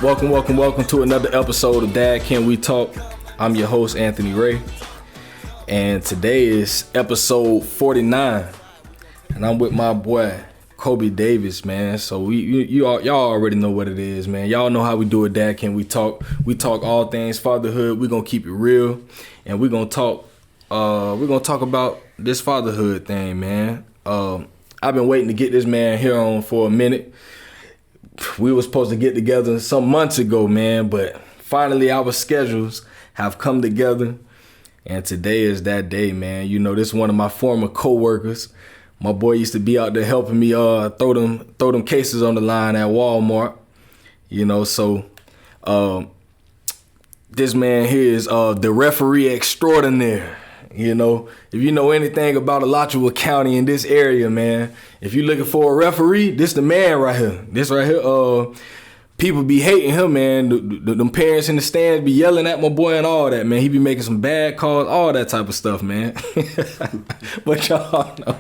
Welcome to another episode of Dad Can We Talk. I'm your host, Anthony Ray, and today is episode 49, and I'm with my boy, Colby Davis, man. So y'all already know what it is, man. Y'all know how we do it, Dad Can We Talk. We talk all things fatherhood. We're gonna keep it real, and we're gonna talk about this fatherhood thing, man. I've been waiting to get this man here on for a minute. We were supposed to get together some months ago, man, but finally our schedules have come together, and today is that day, man. You know, this is one of my former co-workers. My boy used to be out there helping me throw them cases on the line at Walmart. You know, so this man here is the referee extraordinaire. You know, if you know anything about Alachua County in this area, man, if you're looking for a referee, this the man right here. This right here, people be hating him, man. Them parents in the stands be yelling at my boy and all that, man. He be making some bad calls, all that type of stuff, man. But y'all know.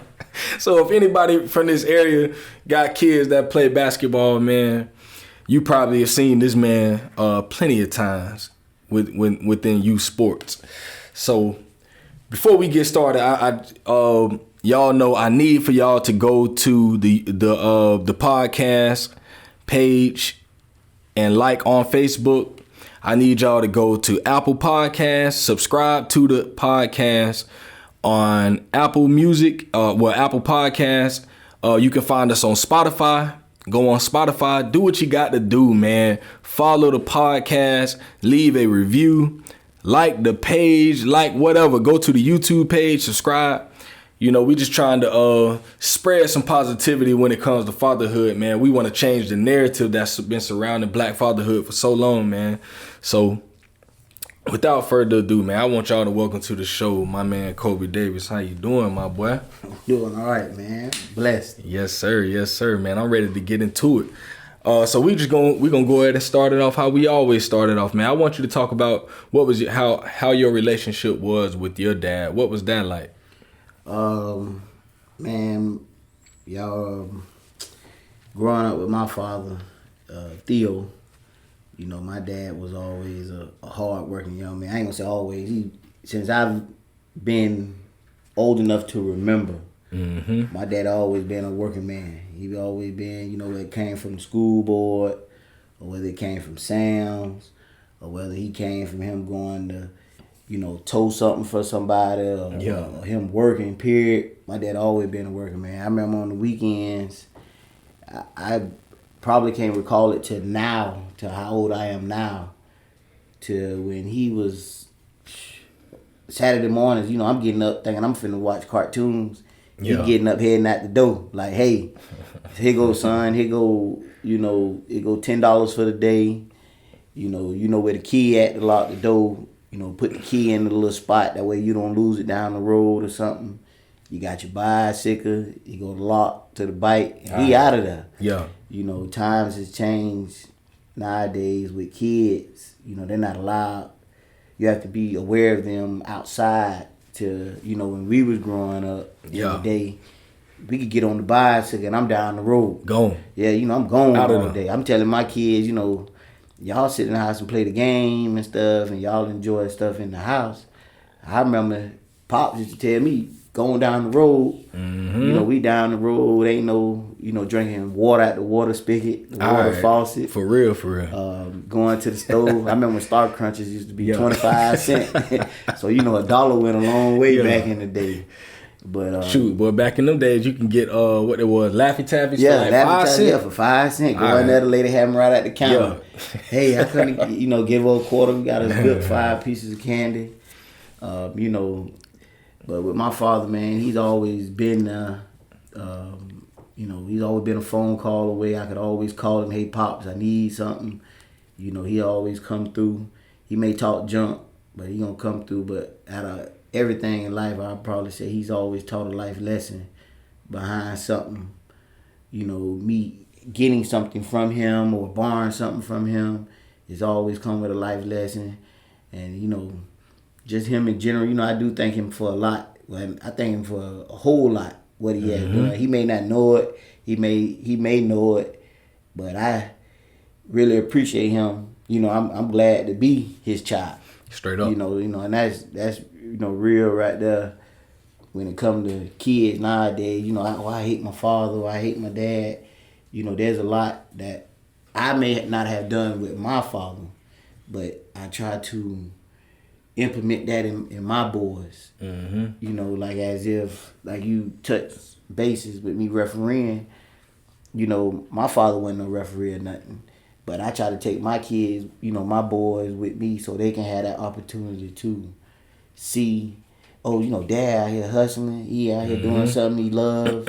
So if anybody from this area got kids that play basketball, man, you probably have seen this man plenty of times within youth sports. So before we get started, y'all know I need for y'all to go to the podcast page and like on Facebook. I need y'all to go to Apple Podcasts, subscribe to the podcast on Apple Music, Apple Podcasts. You can find us on Spotify. Go on Spotify, do what you got to do, man. Follow the podcast, leave a review. Like the page, like whatever. Go to the YouTube page, subscribe. You know, we just trying to spread some positivity when it comes to fatherhood, man. We want to change the narrative that's been surrounding Black fatherhood for so long, man. So without further ado, man, I want y'all to welcome to the show my man Colby Davis. How you doing, my boy? Doing all right, man. Blessed. Yes, sir, man. I'm ready to get into it. So we're gonna go ahead and start it off how we always started off, man. I want you to talk about how your relationship was with your dad. What was that like? Man, y'all, growing up with my father, Theo, you know, my dad was always a hard-working young man. I ain't gonna say always. Since I've been old enough to remember, my dad always been a working man. He always been, you know, whether it came from the school board, or whether it came from Sam's, or whether he came from him going to, you know, tow something for somebody, or him working, period. My dad always been a working man. I remember on the weekends, I probably can't recall it to how old I am now, to when he was Saturday mornings, you know, I'm getting up thinking I'm finna watch cartoons. He getting up, heading out the door, like, hey, here go, son, here go, you know, it go $10 for the day. You know where the key at to lock the door. You know, put the key in the little spot, that way you don't lose it down the road or something. You got your bicycle, you go lock to the bike, and he out of there. Yeah. You know, times has changed nowadays with kids. You know, they're not allowed. You have to be aware of them outside. To, you know, when we was growing up in the day, we could get on the bicycle and I'm down the road. Gone. Yeah, you know, I'm gone all day. I'm telling my kids, you know, y'all sit in the house and play the game and stuff, and y'all enjoy stuff in the house. I remember Pops used to tell me, going down the road, you know, we down the road, ain't no, you know, drinking water out the water spigot, the water faucet. For real. Going to the stove. I remember when Star Crunches used to be 25 cents. So, you know, $1 went a long way back in the day. But boy, back in them days, you can get what it was, Laffy Taffy for like 5 cents. Yeah, for 5 cents. Go in there, the lady had them right at the counter. Hey, I couldn't, you know, give her a quarter. We got us good 5 pieces of candy. You know. But with my father, man, he's always been, you know, he's always been a phone call away. I could always call him, hey, Pops, I need something. You know, he always come through. He may talk junk, but he gonna come through. But out of everything in life, I'd probably say he's always taught a life lesson behind something. You know, me getting something from him or borrowing something from him is always come with a life lesson. And, you know, just him in general, you know, I do thank him for a lot. Well, I thank him for a whole lot, what he has done. He may not know it. He may know it. But really appreciate him. You know, I'm glad to be his child. Straight up. You know, and that's real right there. When it comes to kids nowadays, you know, I hate my father, or I hate my dad. You know, there's a lot that I may not have done with my father, but I try to implement that in my boys. Mm-hmm. You know, like as if, like you touch bases with me refereeing. You know, my father wasn't no referee or nothing. But I try to take my kids, you know, my boys with me so they can have that opportunity to see, oh, you know, dad out here hustling. He out here doing something he loves.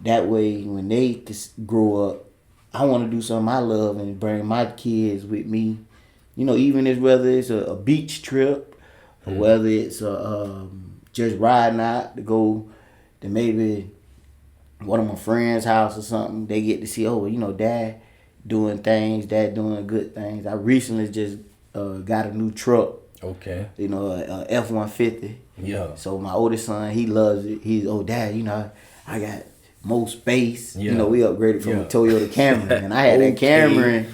That way, when they grow up, I want to do something I love and bring my kids with me. You know, even if whether it's a beach trip or whether it's just riding out to go to maybe one of my friends' house or something, they get to see, oh, you know, dad doing things, dad doing good things. I recently just got a new truck. Okay. You know, a F-150. Yeah. So my oldest son, he loves it. He's, oh, dad, you know, I got more space. Yeah. You know, we upgraded from a Toyota Camry. And I had that Camry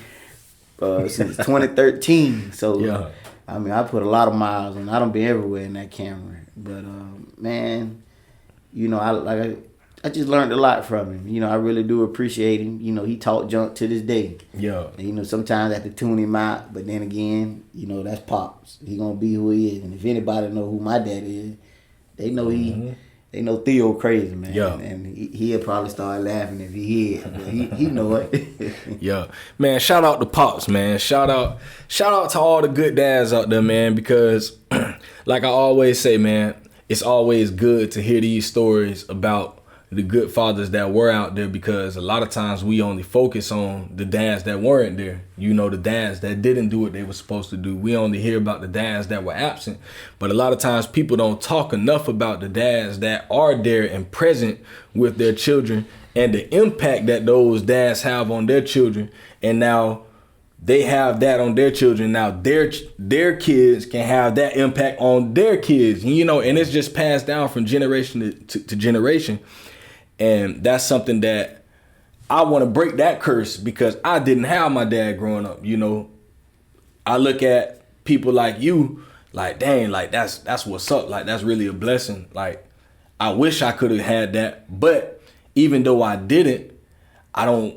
since 2013. So, yeah. I mean, I put a lot of miles on. I done been everywhere in that Camry. But, man, you know, I just learned a lot from him. You know, I really do appreciate him. You know, he taught junk to this day. Yeah. And, you know, sometimes I have to tune him out, but then again, you know, that's Pops. He gonna be who he is. And if anybody know who my dad is, they know they know Theo crazy, man. Yeah. And he'll probably start laughing if he hear it, but he know it. Yeah. Man, shout out to Pops, man. Shout out to all the good dads out there, man, because like I always say, man, it's always good to hear these stories about the good fathers that were out there, because a lot of times we only focus on the dads that weren't there. You know, the dads that didn't do what they were supposed to do. We only hear about the dads that were absent. But a lot of times people don't talk enough about the dads that are there and present with their children and the impact that those dads have on their children. And now they have that on their children. Now their kids can have that impact on their kids. You know, and it's just passed down from generation to generation. And that's something that I want to break that curse, because I didn't have my dad growing up. You know, I look at people like you, like, dang, like that's what's up. Like, that's really a blessing. Like, I wish I could have had that. But even though I didn't, I don't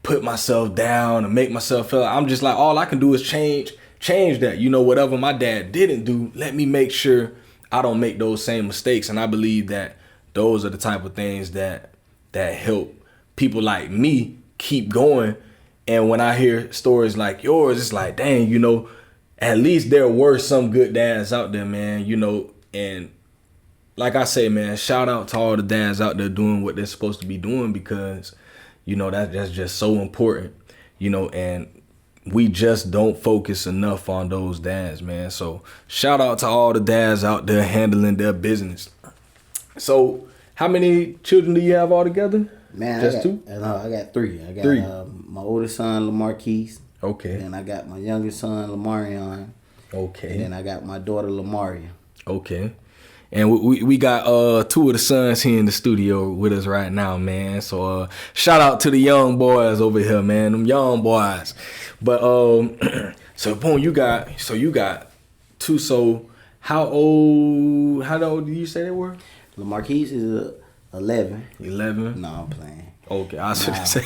put myself down and make myself feel. I'm just like, all I can do is change that. You know, whatever my dad didn't do, let me make sure I don't make those same mistakes. And I believe that those are the type of things that help people like me keep going. And when I hear stories like yours, it's like, dang, you know, at least there were some good dads out there, man, you know. And like I say, man, shout out to all the dads out there doing what they're supposed to be doing, because, you know, that's just so important, you know, and we just don't focus enough on those dads, man. So shout out to all the dads out there handling their business. So, how many children do you have altogether? Man, just two? No, I got three. I got three. My oldest son, Lamarquise. Okay. Then I got my youngest son, Lamarion. Okay. And then I got my daughter, Lamaria. Okay. And we got two of the sons here in the studio with us right now, man. So shout out to the young boys over here, man. Them young boys. But so boom, you got two. So how old do you say they were? Lamarquise is 11. 11? No, I'm playing. Okay, I was gonna say.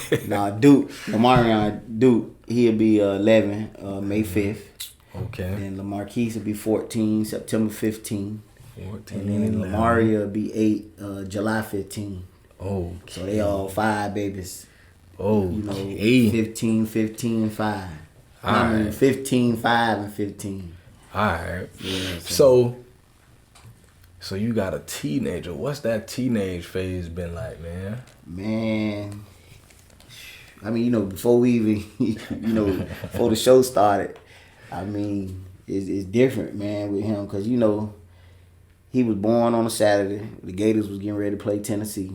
Duke, Lamarion Duke, he'll be 11 May 5th. Okay. Then Lamarquise will be 14 September 15. 14. And then Lamaria will be 8 July 15. Oh. So they all 5 babies. Oh. You know, 15, 15, and 5. I mean, 15, 5, and 15. All right. Yeah, So you got a teenager. What's that teenage phase been like, man? Man, I mean, you know, before we even, before the show started, I mean, it's different, man, with him, because, you know, he was born on a Saturday. The Gators was getting ready to play Tennessee.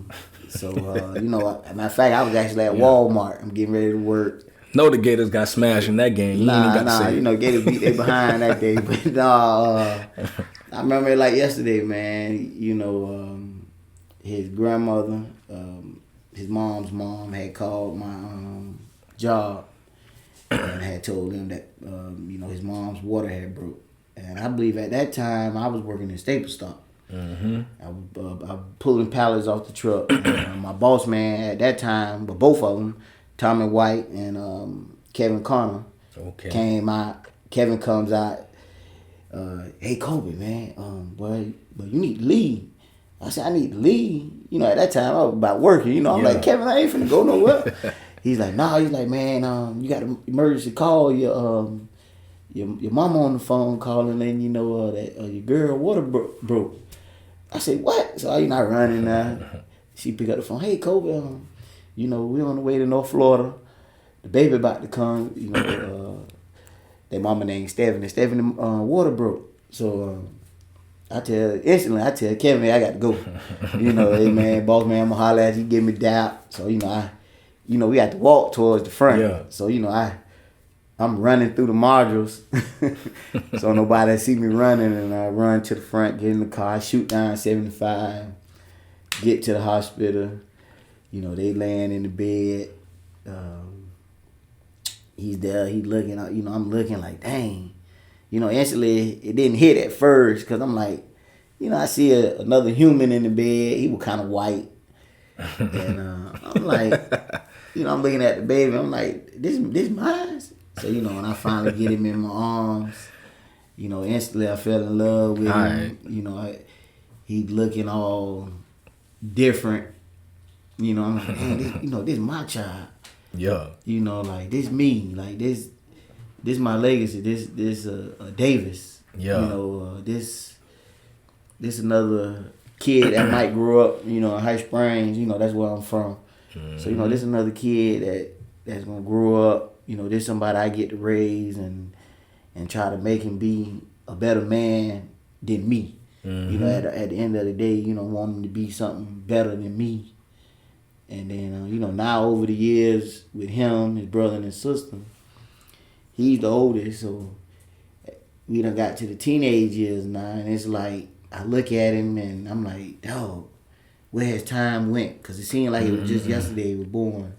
So, you know, matter of fact, I was actually at Walmart. I'm getting ready to work. No, the Gators got smashed in that game. You ain't even got to say you know, Gators beat they behind that day. But I remember it like yesterday, man. You know, his grandmother, his mom's mom had called my job and I had told him that his mom's water had broke. And I believe at that time I was working in Staple Stop. Mm-hmm. I was pulling pallets off the truck. And, my boss man at that time, but both of them, Tommy White and Kevin Connor, came out. Kevin comes out. Hey Colby, man, boy, but you need to leave. I said, I need to leave. At that time I was about working. I'm like, Kevin, I ain't finna go nowhere. He's like, nah. He's like, man, you got an emergency call. Your mama on the phone calling, and that your girl water broke. I said, what? So I running now. She pick up the phone. Hey Colby, we on the way to North Florida. The baby about to come. Their mama named Stephanie. Stephanie water broke. So I tell Kevin, I got to go. Hey man, boss man, I'm gonna holler at you, give me doubt. So we had to walk towards the front. Yeah. So I'm running through the modules, so nobody see me running, and I run to the front, get in the car, shoot down 75, get to the hospital. They laying in the bed. He's there. He looking out. I'm looking like, dang. Instantly it didn't hit at first because I'm like, I see another human in the bed. He was kind of white, and I'm like, I'm looking at the baby. I'm like, this mine. So when I finally get him in my arms, instantly I fell in love with him. He looking all different. I'm like, man, this my child. Yeah. Like this me, like this my legacy. This Davis. Yeah. This another kid that might grow up, in High Springs. That's where I'm from. Mm-hmm. So this another kid that's gonna grow up. This somebody I get to raise and try to make him be a better man than me. Mm-hmm. At the end of the day, want him to be something better than me. And then, now over the years with him, his brother and his sister, he's the oldest, so we done got to the teenage years now, and it's like, I look at him and I'm like, dog, where his time went? Because it seemed like it was just yesterday he was born.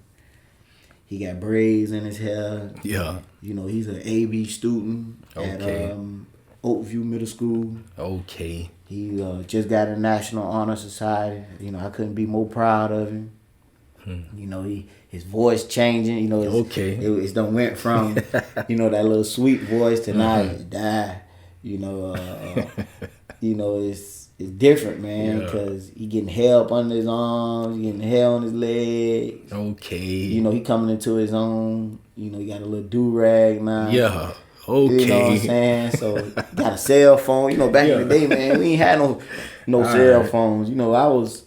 He got braids in his hair. Yeah. He's an AB student at Oakview Middle School. Okay. He just got a National Honor Society. I couldn't be more proud of him. His voice changing. It done went from, that little sweet voice to now it died. It's different, man, because he getting hair up under his arms, getting hair on his legs. Okay. He coming into his own. He got a little do-rag now. Yeah. Okay. You know what I'm saying? So got a cell phone. Back in the day, man, we ain't had no cell phones. I was.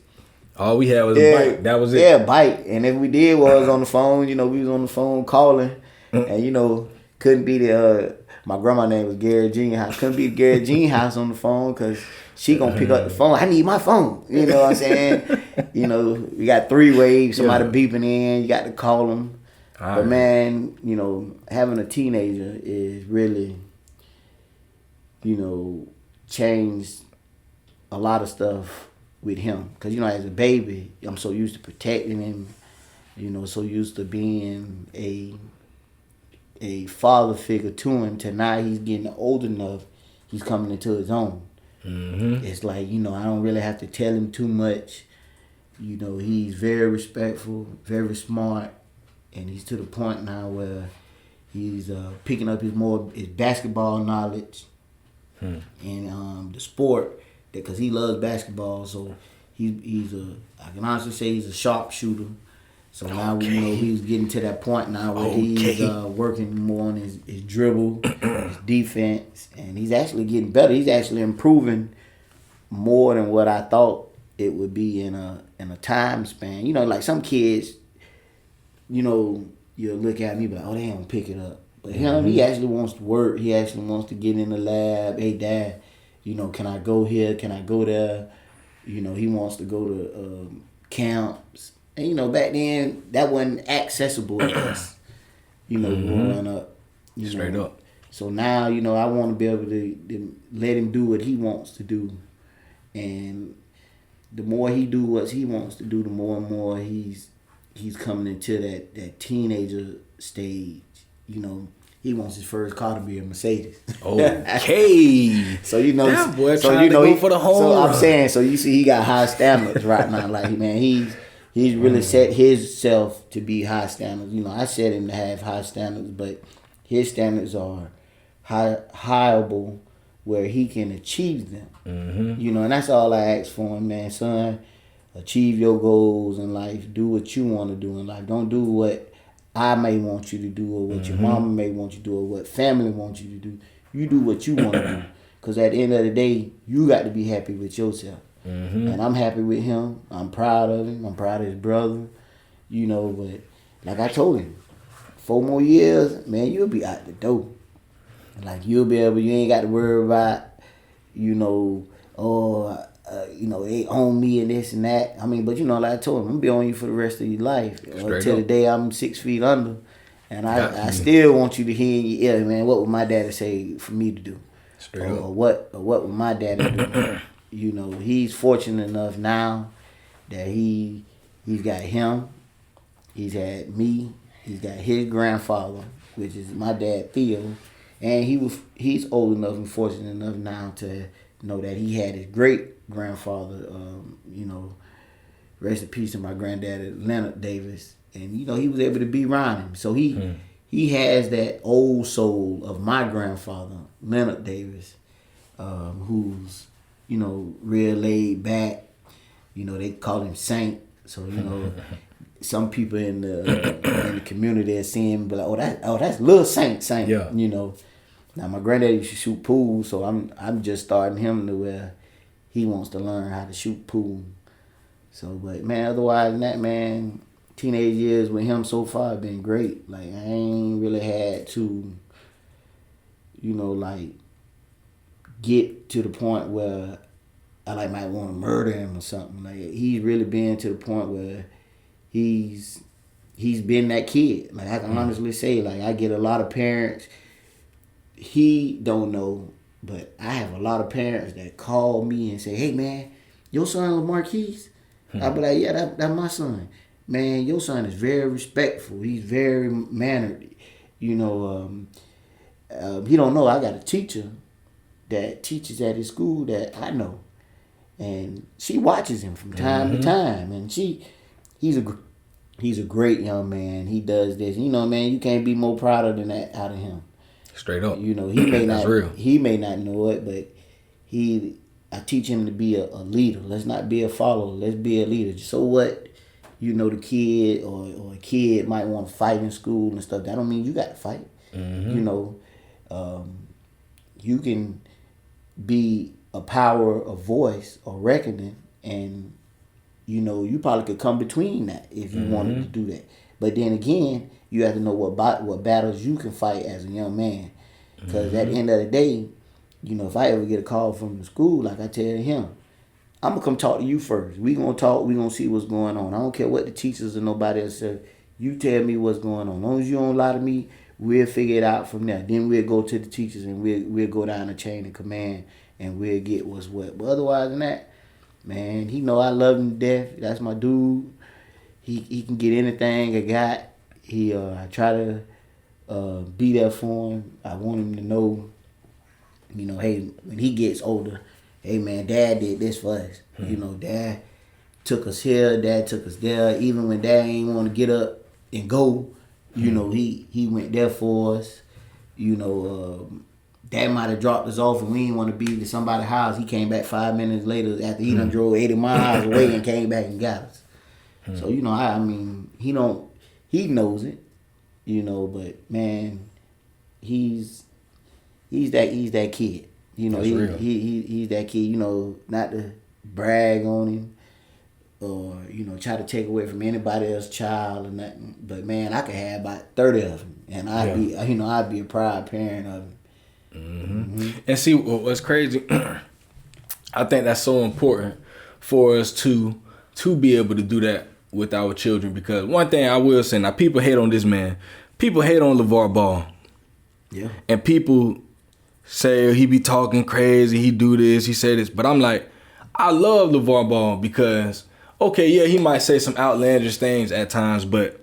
All we had was a bike. That was it. Yeah, bike. And if we did was on the phone, we was on the phone calling, and couldn't be the. My grandma name was Gary Jean House. Couldn't be Gary Jean House on the phone because she gonna pick up the phone. I need my phone. You know what I'm saying? We got 3 waves. Somebody beeping in. You got to call them. But man, having a teenager is really, changed a lot of stuff with him. Because, as a baby, I'm so used to protecting him, so used to being a father figure to him, to now he's getting old enough, he's coming into his own. Mm-hmm. It's like, I don't really have to tell him too much. He's very respectful, very smart, and he's to the point now where he's picking up his basketball knowledge and the sport, because he loves basketball. So I can honestly say he's a sharpshooter. So now we know he's getting to that point now where he's working more on his dribble, his defense, and he's actually getting better. He's actually improving more than what I thought it would be in a time span. Like some kids, you'll look at me and be like, oh, they ain't gonna pick it up. But him, he actually wants to work. He actually wants to get in the lab. Hey, Dad, can I go here? Can I go there? He wants to go to camps. And back then that wasn't accessible to us. Growing up. Straight up. So now, I want to be able to let him do what he wants to do, and the more he do what he wants to do, the more and more he's coming into that teenager stage. he wants his first car to be a Mercedes. Okay. So you know, that boy so trying you know, to go for the home so run. I'm saying, so you see, he got high standards right now. Like, man, he's really set himself to be high standards. You know, I set him to have high standards, but his standards are highable where he can achieve them. Mm-hmm. You know, and that's all I ask for him, man. Son, achieve your goals in life. Do what you want to do in life. Don't do what I may want you to do, or what your mama may want you to do, or what family wants you to do. You do what you want to do. Because at the end of the day, you got to be happy with yourself. Mm-hmm. And I'm happy with him. I'm proud of him. I'm proud of his brother. You know, but like I told him, 4 more years, man, you'll be out the door. Like, you'll be able, you ain't got to worry about, you know, they own me and this and that. I mean, but you know, like I told him, I'm gonna be on you for the rest of your life until the day I'm 6 feet under, and I still want you to hear in your ear, man. What would my daddy say for me to do? Or what would my daddy do? You know, he's fortunate enough now that he's got him, he's had me, he's got his grandfather, which is my dad Theo, and he's old enough and fortunate enough now to know that he had his great grandfather, rest in peace to my granddad Leonard Davis, and you know, he was able to be around him. So he has that old soul of my grandfather Leonard Davis, who's, you know, real laid back. You know, they call him Saint. So you know, some people in the community are seeing him, but like, that's little Saint. Yeah. You know. Now my granddad used to shoot pool, so I'm just starting him to where he wants to learn how to shoot pool. So, but man, otherwise than that, man, teenage years with him so far have been great. Like, I ain't really had to, you know, like, get to the point where I like might want to murder him or something. Like, he's really been to the point where he's been that kid. Like, I can honestly say, like, I get a lot of parents. He don't know, but I have a lot of parents that call me and say, "Hey man, your son Lamarquise?" I be like, "Yeah, that's my son." Man, your son is very respectful. He's very mannered. You know, he don't know I got a teacher that teaches at his school that I know, and she watches him from time to time, and he's a great young man. He does this. You know, man, you can't be more prouder than that out of him. Straight up. You know, he may not real. He may not know it, but I teach him to be a leader. Let's not be a follower. Let's be a leader. So what, you know, the kid or a kid might want to fight in school and stuff. That don't mean you got to fight. You know, you can be a power of voice or reckoning, and you know, you probably could come between that if you wanted to do that. But then again, you have to know what battles you can fight as a young man. Because at the end of the day, you know, if I ever get a call from the school, like I tell him, I'm going to come talk to you first. We going to talk. We going to see what's going on. I don't care what the teachers or nobody else say. You tell me what's going on. As long as you don't lie to me, we'll figure it out from there. Then we'll go to the teachers and we'll go down the chain of command and we'll get what's what. But otherwise than that, man, he know I love him to death. That's my dude. He can get anything I got. I try to be there for him. I want him to know, you know, hey, when he gets older, hey man, Dad did this for us. You know, Dad took us here, Dad took us there. Even when Dad ain't want to get up and go, you know, he went there for us. You know, Dad might have dropped us off and we didn't want to be to somebody's house. He came back 5 minutes later after he done drove 80 miles away and came back and got us. So, you know, I mean, he knows it, you know, but man, he's that kid. You know, he's that kid, you know, not to brag on him or, you know, try to take away from anybody else's child or nothing. But man, I could have about 30 of them and I'd be a proud parent of them. And see, what's crazy, I think that's so important for us to be able to do that with our children, because one thing I will say, now people hate on this man. People hate on LeVar Ball. Yeah. And people say he be talking crazy, he do this, he say this. But I'm like, I love LeVar Ball because, okay, yeah, he might say some outlandish things at times, but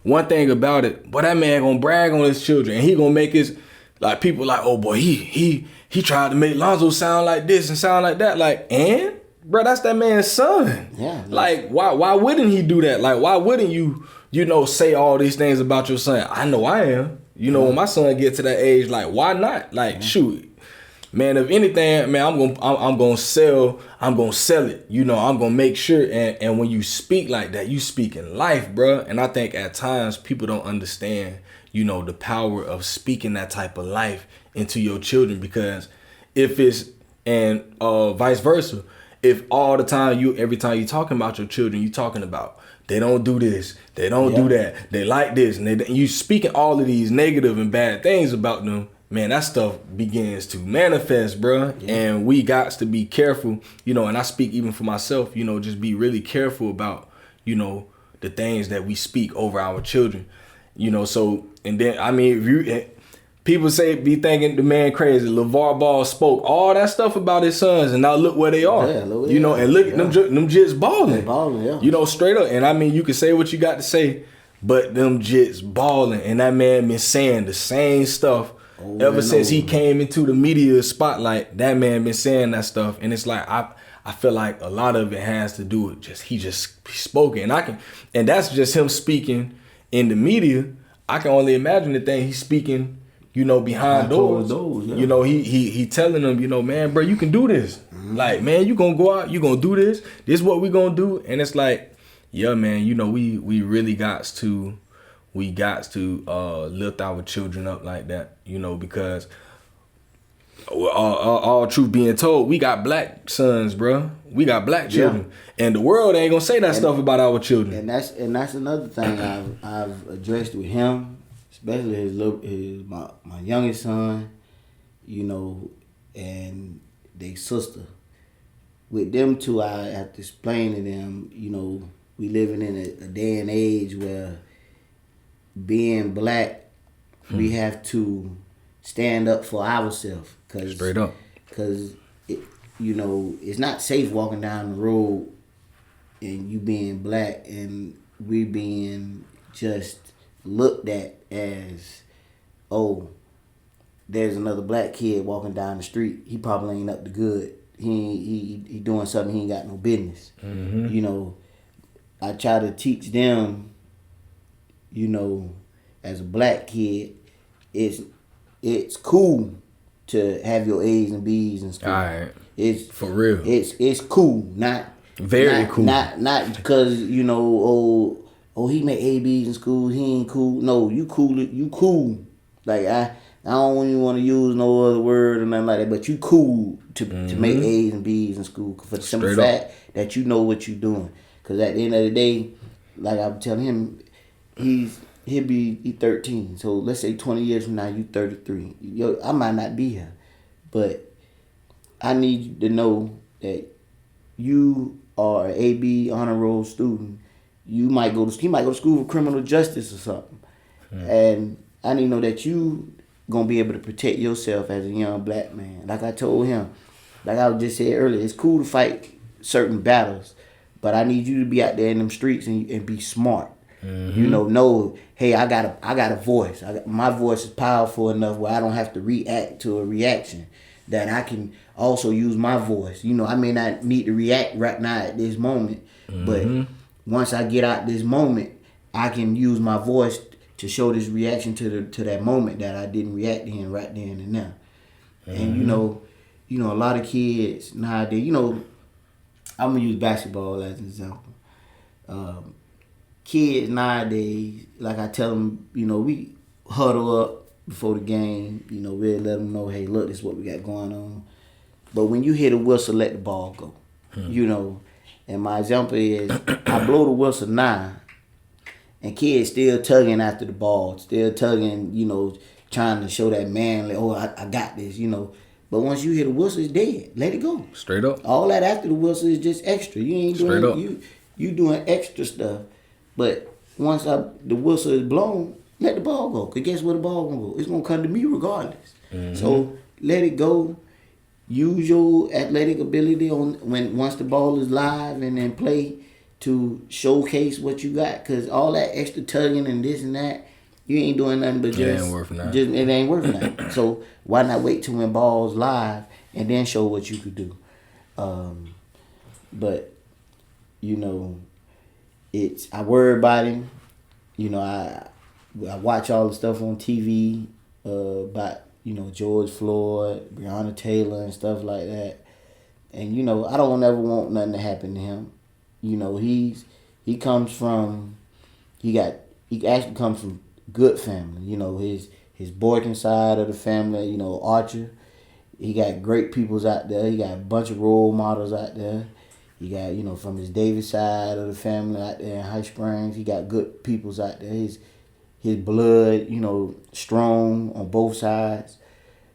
one thing about it, boy, that man gonna brag on his children, and he gonna make his, like, people like, oh boy, he tried to make Lonzo sound like this and sound like that. Like, and bro, that's that man's son. Yeah. Like, why wouldn't he do that? Like, why wouldn't you say all these things about your son? I know I am. When my son get to that age, like, why not? Like, shoot. Man, if anything, man, I'm gonna sell it. I'm gonna make sure. And when you speak like that, you speak in life, bro. And I think at times people don't understand, the power of speaking that type of life into your children. Because if it's, and vice versa, if all the time every time you talking about your children, you talking about they don't do this, they don't do that, they like this, and you speaking all of these negative and bad things about them. Man, that stuff begins to manifest, bro. Yeah. And we got to be careful, and I speak even for myself, just be really careful about, the things that we speak over our children, so, and then, I mean, people be thinking the man crazy. LeVar Ball spoke all that stuff about his sons, and now look where they are, and look at them jits balling. They balling, yeah. Straight up. And I mean, you can say what you got to say, but them jits balling, and that man been saying the same stuff ever since he came into the media spotlight. That man been saying that stuff, and it's like I feel like a lot of it has to do with he just spoken, and that's just him speaking in the media. I can only imagine the thing he's speaking, behind doors. Yeah. He telling them, man, bro, you can do this. Mm-hmm. Like, man, you gonna go out, you gonna do this. This is what we gonna do, and it's like, yeah, man, we really got to. We got to lift our children up like that, because all truth being told, we got black sons, bro. We got black children, and the world ain't gonna say that stuff about our children. And that's another thing I've addressed with him, especially my youngest son, and their sister. With them two, I have to explain to them, we living in a day and age where being black, we have to stand up for ourselves. Straight up. Because, it's not safe walking down the road and you being black and we being just looked at as, oh, there's another black kid walking down the street. He probably ain't up to good. He doing something he ain't got no business. Mm-hmm. I try to teach them, as a black kid, it's cool to have your A's and B's in school. All right. It's for real. It's cool, cool. Not because he made A, B's in school. He ain't cool. No, you cool. You cool. Like I don't even want to use no other word or nothing like that. But you cool to make A's and B's in school for the simple fact that you know what you're doing. Because at the end of the day, like I'm telling him, he'll be 13. So let's say 20 years from now, you 33. I might not be here, but I need you to know that you are an AB honor roll student. He might go to school for criminal justice or something, and I need to know that you gonna be able to protect yourself as a young black man. Like I told him, like I just said earlier, it's cool to fight certain battles, but I need you to be out there in them streets and be smart. Mm-hmm. Know, hey, I got a voice. My voice is powerful enough where I don't have to react to a reaction. That I can also use my voice. I may not need to react right now at this moment, but once I get out this moment, I can use my voice to show this reaction to that moment that I didn't react in right then and now. And a lot of kids nowadays, I'm gonna use basketball as an example. Kids nowadays, like I tell them, we huddle up before the game. We'll let them know, hey, look, this is what we got going on. But when you hear the whistle, let the ball go. And my example is, I blow the whistle now, and kids still tugging after the ball, still tugging, trying to show that man, like, oh, I got this, But once you hear the whistle, it's dead. Let it go. Straight up. All that after the whistle is just extra. You ain't doing you doing extra stuff. But once the whistle is blown, let the ball go. Because guess where the ball gonna go? It's gonna come to me regardless. Mm-hmm. So let it go. Use your athletic ability once the ball is live and then play to showcase what you got, cause all that extra tugging and this and that, you ain't doing nothing but it ain't worth nothing. It ain't worth nothing. So why not wait till when ball's live and then show what you could do? But you know, I worry about him. You know, I watch all the stuff on TV about, you know, George Floyd, Breonna Taylor, and stuff like that. And you know, I don't ever want nothing to happen to him. You know, he actually comes from good family. You know, his Boykin side of the family, you know, Archer. He got great peoples out there. He got a bunch of role models out there. He got, you know, from his Davis side of the family out there in High Springs. He got good peoples out there. His blood, you know, strong on both sides.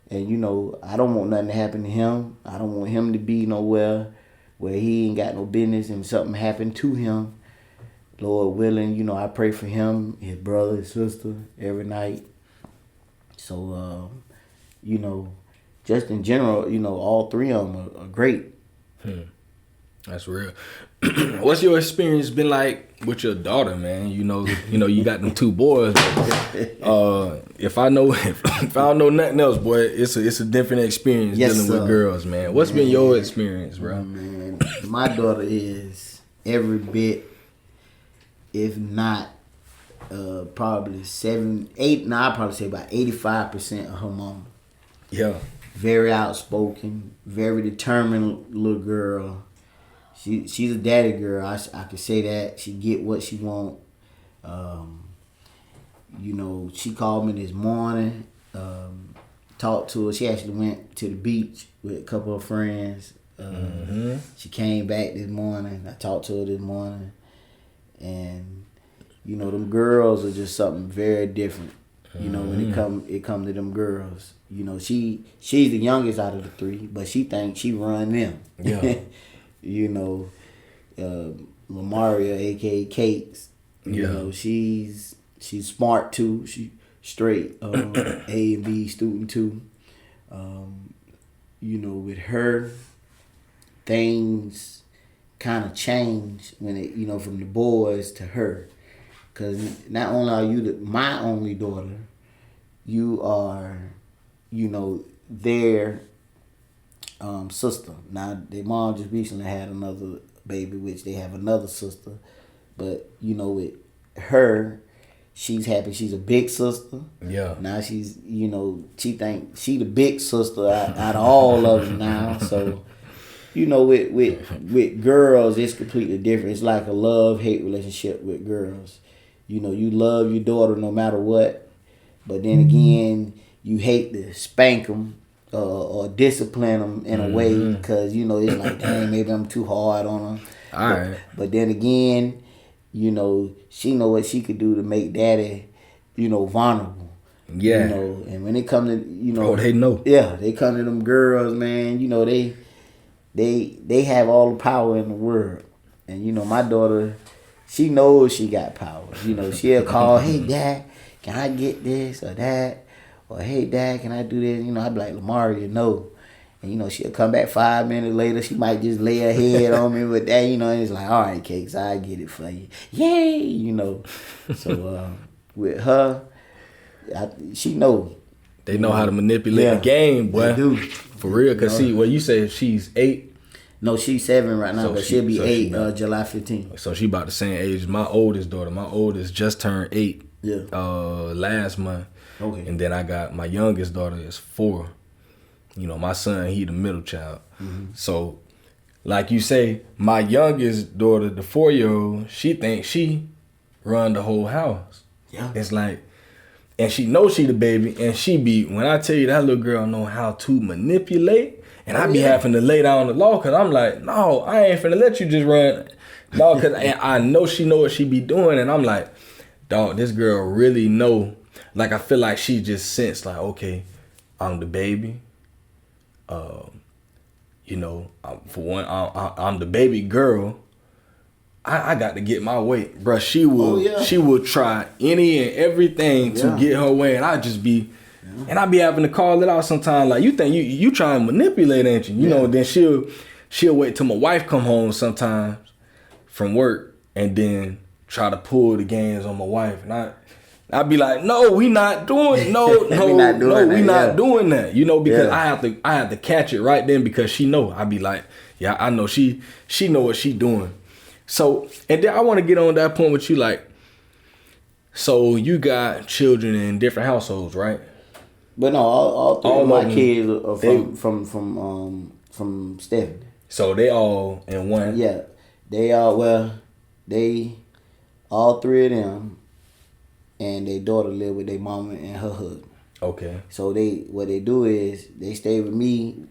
And, you know, I don't want nothing to happen to him. I don't want him to be nowhere where he ain't got no business and something happened to him. Lord willing, you know, I pray for him, his brother, his sister, every night. So, you know, just in general, you know, all three of them are great. That's real. What's your experience been like with your daughter, man? You know, you got them 2 boys. But, if I don't know nothing else, boy, it's a different experience dealing with girls, man. What's been your experience, bro? Man, my daughter is every bit, if not probably 7, 8. I'd probably say about 85% of her mama. Yeah. Very outspoken, very determined little girl. She's a daddy girl. I can say that. She get what she want. You know, she called me this morning. Talked to her. She actually went to the beach with a couple of friends. She came back this morning. I talked to her this morning. And, you know, them girls are just something very different. You know, when it come to them girls. You know, she's the youngest out of the 3, but she thinks she run them. Yeah. You know, Lamaria, aka Cakes. You know, she's smart too. She straight A and B student too. You know, with her, things kind of change when it, you know, from the boys to her. Cause not only are you my only daughter, you are, you know, their sister. Now, their mom just recently had another baby, which they have another sister. But, you know, with her, she's happy. She's a big sister. Yeah. Now she's, you know, she think she the big sister out of all of them now. So, you know, with girls, it's completely different. It's like a love-hate relationship with girls. You know, you love your daughter no matter what. But then again, you hate to spank them. Or discipline them in a way, because, you know, it's like, dang, maybe I'm too hard on them. Alright. But then again, you know, she know what she could do to make daddy, you know, vulnerable. Yeah. You know, and when it come to, you know. Oh, they know. Yeah, they come to them girls, man, you know, they have all the power in the world. And, you know, my daughter, she knows she got power. You know, she'll call, hey, Dad, can I get this or that? Or, hey, Dad, can I do this? You know, I'd be like, Lamaria, no. And, you know, she'll come back 5 minutes later. She might just lay her head on me with that, you know. And it's like, all right, Cakes, I get it for you. Yay! You know. So, with her, she know. They know how to manipulate the game, boy. They do. For real. Because, see, well, you say she's 8. No, she's 7 right now, So but she'll be 8 she July 15th. So she about the same age as my oldest daughter. My oldest just turned 8 last month. Okay. And then I got my youngest daughter is 4. You know, my son, he the middle child. So, like you say, my youngest daughter, the 4-year-old, she thinks she run the whole house. Yeah. It's like, and she knows she the baby, and she be, when I tell you that little girl know how to manipulate, and I be having to lay down the law, because I'm like, no, I ain't finna let you just run. No, because I know she know what she be doing, and I'm like, dog, this girl really know. Like, I feel like she just sensed, like, okay, I'm the baby. You know, for one, I'm the baby girl. I got to get my way. Bruh, she will try any and everything to get her way. And I just be, and I be having to call it out sometimes. Like, you think you try and manipulate, ain't you? You know, then she'll wait till my wife come home sometimes from work. and then try to pull the games on my wife, and I'd be like, no, we not doing doing that. You know, because I have to catch it right then because she know. I'd be like, yeah, I know she know what she doing. So, and then I want to get on that point with you, like, so you got children in different households, right? But no, all three of my kids are from Stephanie. So they all in one. Yeah, they all three of them, and their daughter live with their mama and her husband. Okay. So what they do is they stay with me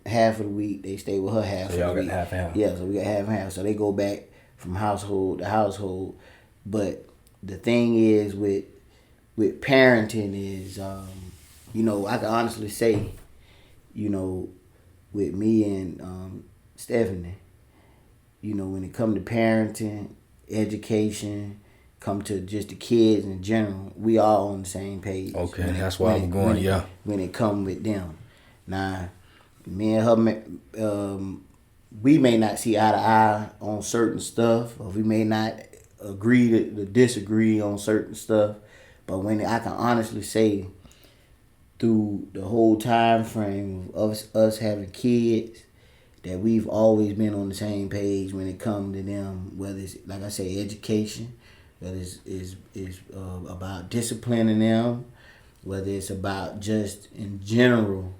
half of the week. They stay with her half of the week. Y'all got half and half. Yeah, so we got half and half. So they go back from household to household. But the thing is with parenting is, you know, I can honestly say, you know, with me and Stephanie, you know, when it comes to parenting, education, come to just the kids in general, we all on the same page. Okay, that's why I'm going, when it come with them. Now, me and her, we may not see eye to eye on certain stuff, or we may not agree to disagree on certain stuff, but when I can honestly say, through the whole time frame of us having kids, that we've always been on the same page when it comes to them, whether it's, like I say, education, whether it's about disciplining them, whether it's about just in general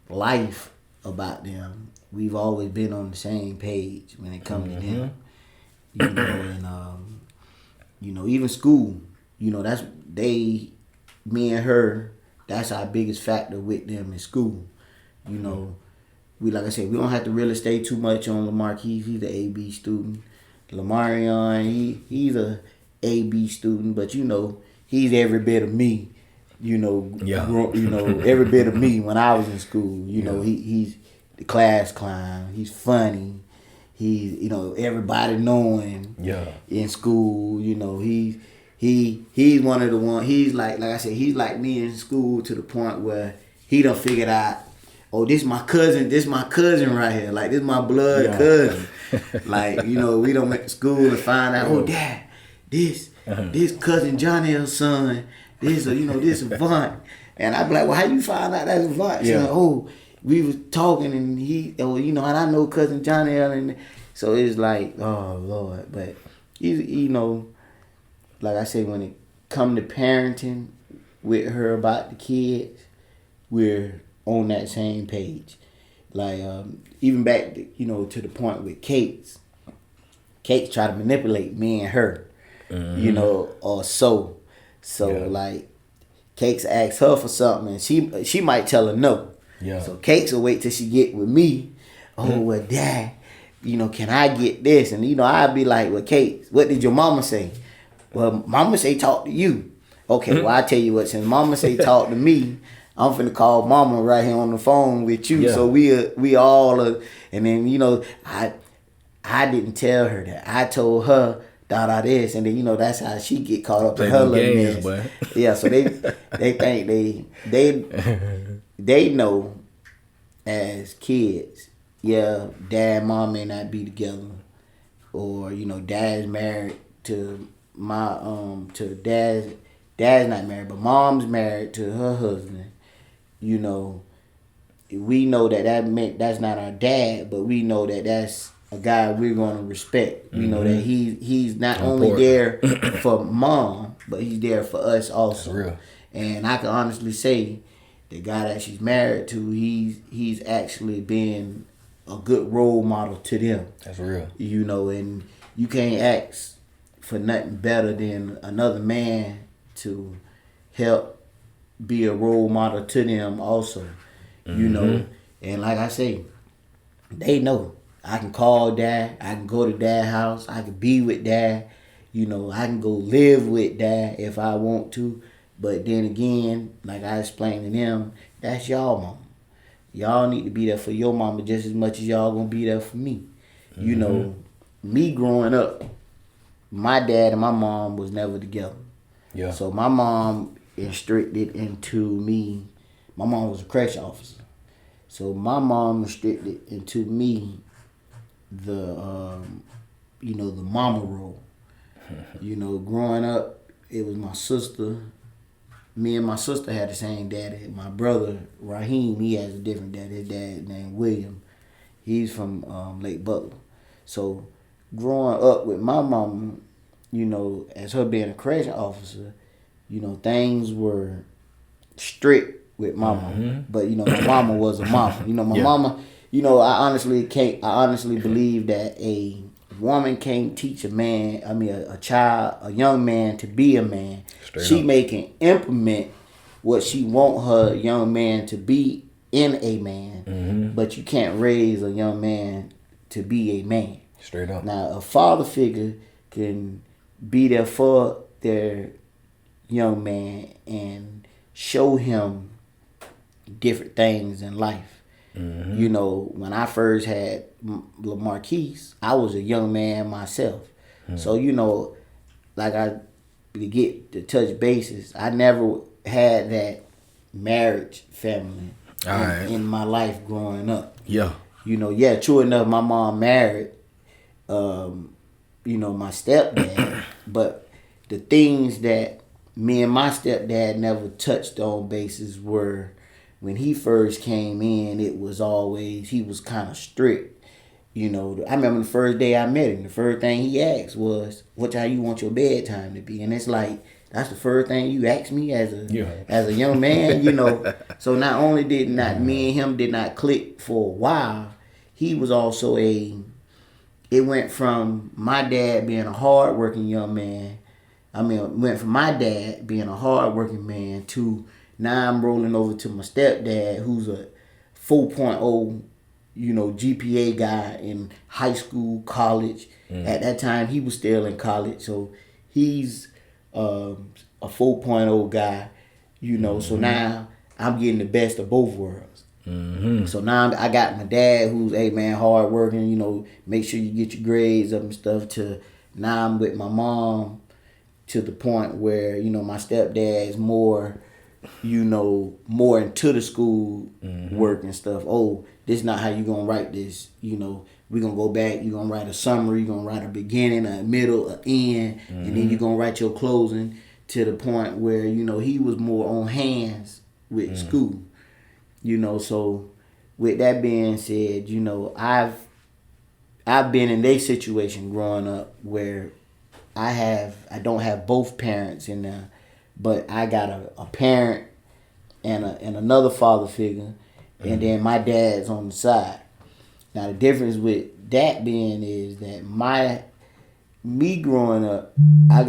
life about them. We've always been on the same page when it comes to them. You know, and you know, even school, you know, me and her, that's our biggest factor with them in school. You know, like I said, we don't have to really stay too much on Lamar Keith. He's an AB student. Lamarion, he's a AB student, but you know, he's every bit of me. You know, every bit of me when I was in school. You know, he's the class clown. He's funny. He's, you know, everybody knowing. In school. You know, he's one of the ones. He's like I said, he's like me in school to the point where he done figured out, oh, this my cousin right here. Like, this my blood cousin. Like, you know, we done went to school and find out, oh, Dad, this cousin Johnny's son, this Avant. And I be like, well, how you find out that's Avant? She's like, oh, we was talking and and I know cousin Johnny. And so it's like, oh, Lord. But, you know, like I said, when it come to parenting with her about the kids, we're on that same page. Like, even back to, to the point with Kate's try to manipulate me and her, or so. Like, Kate's ask her for something and she might tell her no. Yeah. So Kate's will wait till she get with me. Oh, well, Dad, can I get this? And, I'd be like, well, Kate, what did your mama say? Well, mama say talk to you. Okay, well, I tell you what, since mama say talk to me, I'm finna call mama right here on the phone with you. Yeah. So we all are, and then, I didn't tell her that. I told her this, and then, that's how she get caught up in her little mess. Yeah, so they think they know as kids, dad and mom may not be together, or, dad's married to dad's not married, but mom's married to her husband. We know that meant that's not our dad, but we know that that's a guy we're gonna respect. We know that he's not only there for mom, but he's there for us also. That's real. And I can honestly say, the guy that she's married to, he's actually been a good role model to them. That's real. And you can't ask for nothing better than another man to help be a role model to them also. And like I say, they know. I can call dad, I can go to dad's house, I can be with dad, I can go live with dad if I want to. But then again, like I explained to them, that's y'all mama. Y'all need to be there for your mama just as much as y'all gonna be there for me. Me growing up, my dad and my mom was never together. Yeah. So my mom restricted into me. My mom was a correction officer. So my mom restricted into me the the mama role. Growing up, it was my sister. Me and my sister had the same daddy. My brother, Raheem, he has a different daddy. His dad named William. He's from Lake Butler. So growing up with my mama, as her being a correction officer, things were strict with my mama. But, my mama was a mama. My mama, I honestly believe that a woman can't teach a young man to be a man. She can implement what she want her young man to be in a man, but you can't raise a young man to be a man. Straight up. Now, a father figure can be there for their young man and show him different things in life. When I first had Marquise, I was a young man myself. So, to touch bases, I never had that marriage family in my life growing up. Yeah. True enough, my mom married, my stepdad, but the things that me and my stepdad never touched on bases were when he first came in, it was always, he was kind of strict. I remember the first day I met him, the first thing he asked was, what time you want your bedtime to be? And it's like, that's the first thing you asked me as a young man, So not only did not me and him did not click for a while, he was also it went from my dad being a hard-working young man. It went from my dad being a hard-working man to now I'm rolling over to my stepdad, who's a 4.0, GPA guy in high school, college. At that time, he was still in college, so he's a 4.0 guy, So now I'm getting the best of both worlds. So now I got my dad, who's hard working, make sure you get your grades up and stuff. To now I'm with my mom, to the point where my stepdad is more into the school work and stuff. Oh, this is not how you gonna write this. We're gonna go back. You're gonna write a summary. You're gonna write a beginning, a middle, an end, and then you're gonna write your closing. To the point where he was more on hands with school. So with that being said, I've been in their situation growing up where I don't have both parents in there. But I got a parent and another father figure, and then my dad's on the side. Now the difference with that being is that me growing up, I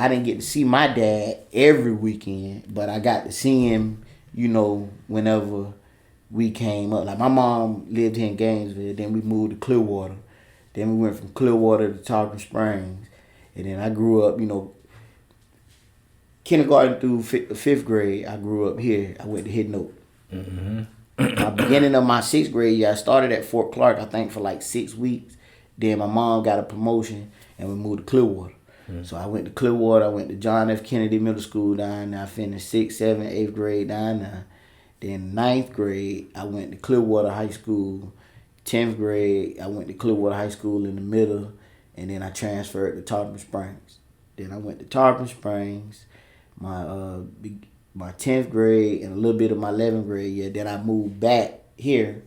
didn't get to see my dad every weekend, but I got to see him, whenever we came up. Like my mom lived here in Gainesville, then we moved to Clearwater, then we went from Clearwater to Talking Springs, and then I grew up, kindergarten through fifth grade, I grew up here. I went to Hidden Oak. My beginning of my sixth grade year, I started at Fort Clark, I think, for like 6 weeks. Then my mom got a promotion, and we moved to Clearwater. So I went to Clearwater. I went to John F. Kennedy Middle School down there. I finished 6th, 7th, 8th grade down there. Then 9th grade, I went to Clearwater High School. 10th grade, I went to Clearwater High School in the middle. And then I transferred to Tarpon Springs. Then I went to Tarpon Springs. My 10th grade and a little bit of my 11th grade year. Then I moved back here,